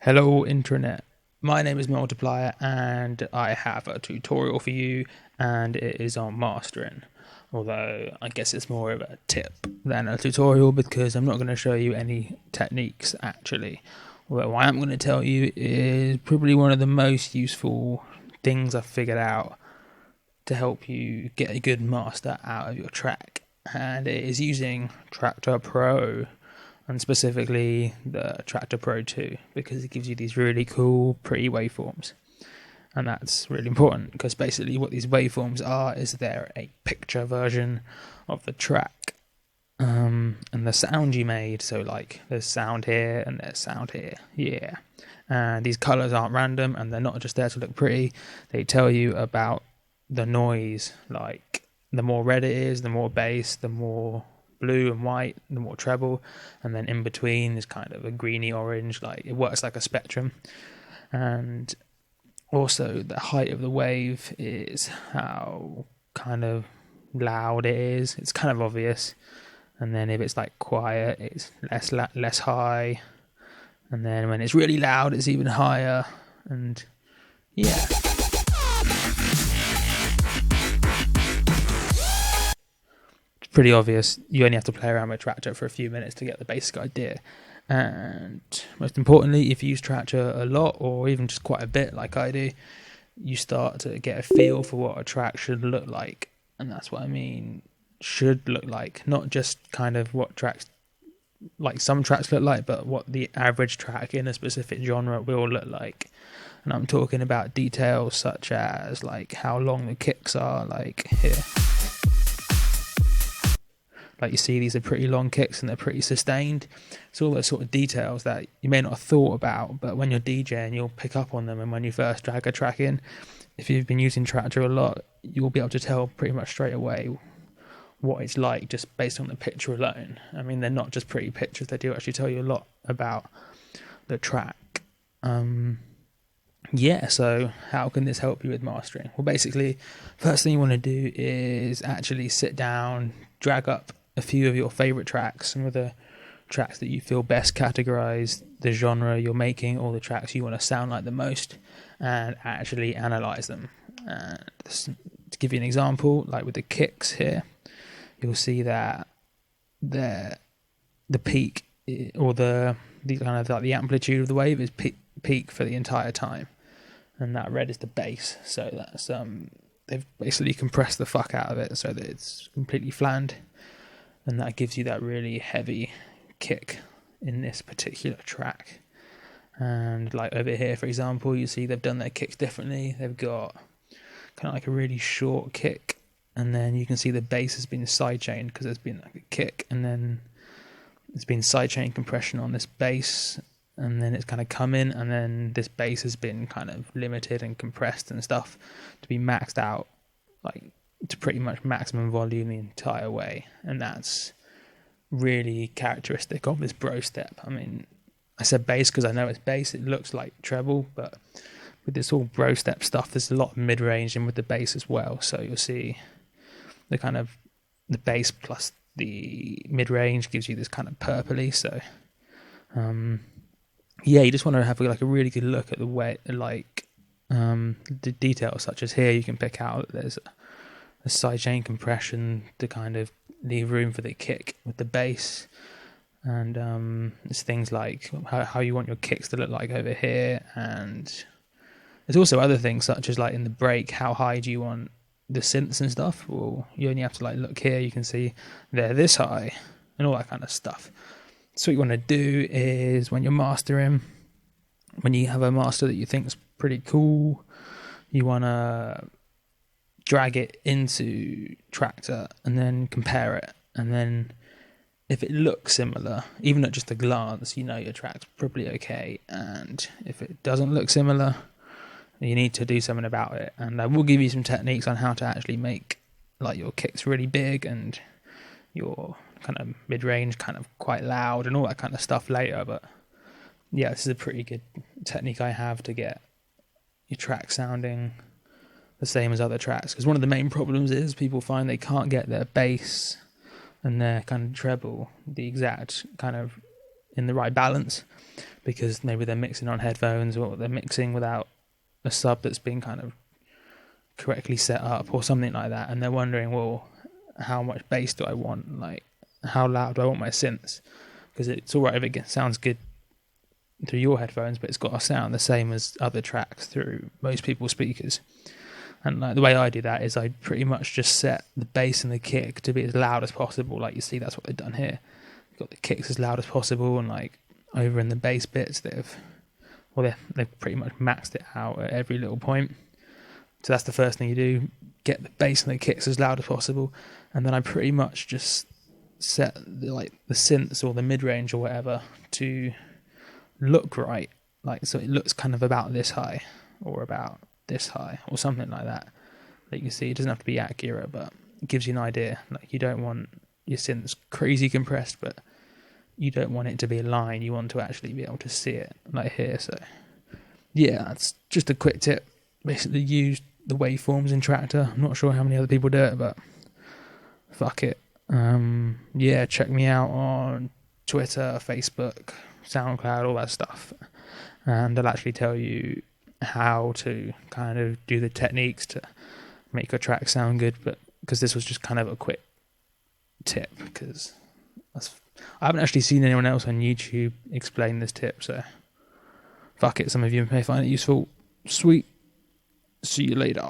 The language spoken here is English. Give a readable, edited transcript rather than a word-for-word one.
Hello Internet, my name is Multiplier and I have a tutorial for you and it is on mastering. Although I guess it's more of a tip than a tutorial because I'm not going to show you any techniques actually. Although what I'm going to tell you is probably one of the most useful things I've figured out to help you get a good master out of your track, and it is using Tractor Pro, and specifically the Tractor Pro 2, because it gives you these really cool, pretty waveforms. And that's really important because basically what these waveforms are is they're a picture version of the track and the sound you made. So like there's sound here and there's sound here, yeah. And these colors aren't random and they're not just there to look pretty. They tell you about the noise, like the more red it is, the more bass, the more blue and white, the more treble, and then in between is kind of a greeny orange, like it works like a spectrum. And also the height of the wave is how kind of loud it is. It's kind of obvious. And then if it's like quiet, it's less high, and then when it's really loud it's even higher. And yeah, pretty obvious. You only have to play around with Tractor for a few minutes to get the basic idea. And most importantly, if you use Tractor a lot or even just quite a bit like I do, you start to get a feel for what a track should look like. And that's what I mean, should look like, not just kind of what tracks, like some tracks look like, but what the average track in a specific genre will look like. And I'm talking about details such as like how long the kicks are, like here. Like you see, these are pretty long kicks and they're pretty sustained. It's all those sort of details that you may not have thought about, but when you're DJing, you'll pick up on them. And when you first drag a track in, if you've been using Tractor a lot, you'll be able to tell pretty much straight away what it's like just based on the picture alone. I mean, they're not just pretty pictures, they do actually tell you a lot about the track. Yeah, so how can this help you with mastering? Well, basically, first thing you want to do is actually sit down, drag up a few of your favorite tracks, some of the tracks that you feel best categorize the genre you're making, or the tracks you want to sound like the most, and actually analyze them. To give you an example, like with the kicks here, you'll see that the peak, or the kind of like the amplitude of the wave is peak for the entire time, and that red is the bass. So that's they've basically compressed the fuck out of it so that it's completely flanned, and that gives you that really heavy kick in this particular track. And like over here, for example, you see they've done their kicks differently. They've got kind of like a really short kick, and then you can see the bass has been sidechained because there's been like a kick, and then there's been sidechain compression on this bass, and then it's kind of come in, and then this bass has been kind of limited and compressed and stuff to be maxed out, like to pretty much maximum volume the entire way. And that's really characteristic of this bro step. I mean, I said bass because I know it's bass, it looks like treble, but with this all bro step stuff, there's a lot of mid-range in with the bass as well. So you'll see the kind of the bass plus the mid-range gives you this kind of purpley. So yeah, you just want to have like a really good look at the way, like the details such as here. You can pick out that there's a sidechain compression to kind of leave room for the kick with the bass, and it's things like how you want your kicks to look like over here. And there's also other things such as like in the break, how high do you want the synths and stuff? Well, you only have to like look here, you can see they're this high and all that kind of stuff. So what you want to do is when you're mastering, when you have a master that you think is pretty cool, you want to drag it into Tractor and then compare it. And then if it looks similar, even at just a glance, you know your track's probably okay. And if it doesn't look similar, you need to do something about it. And I will give you some techniques on how to actually make like your kicks really big and your kind of mid-range kind of quite loud and all that kind of stuff later. But yeah, this is a pretty good technique I have to get your track sounding the same as other tracks, because one of the main problems is people find they can't get their bass and their kind of treble the exact kind of in the right balance, because maybe they're mixing on headphones, or they're mixing without a sub that's been kind of correctly set up or something like that, and they're wondering, well, how much bass do I want? Like, how loud do I want my synths? Because it's all right if it sounds good through your headphones, but it's got to sound the same as other tracks through most people's speakers. And like the way I do that is I pretty much just set the bass and the kick to be as loud as possible. Like you see, that's what they've done here. They've got the kicks as loud as possible, and like over in the bass bits, they've pretty much maxed it out at every little point. So that's the first thing you do: get the bass and the kicks as loud as possible, and then I pretty much just set the synths or the mid range or whatever to look right, like so it looks kind of about this high or about this high or something like that. Like you see, it doesn't have to be accurate, but it gives you an idea. Like you don't want your synths crazy compressed, but you don't want it to be a line. You want to actually be able to see it like here. So yeah, that's just a quick tip. Basically use the waveforms in Tractor. I'm not sure how many other people do it, but fuck it. Yeah, check me out on Twitter, Facebook, SoundCloud, all that stuff, and I'll actually tell you how to kind of do the techniques to make your track sound good. But because this was just kind of a quick tip, because I haven't actually seen anyone else on YouTube explain this tip, so fuck it, some of you may find it useful. Sweet, see you later.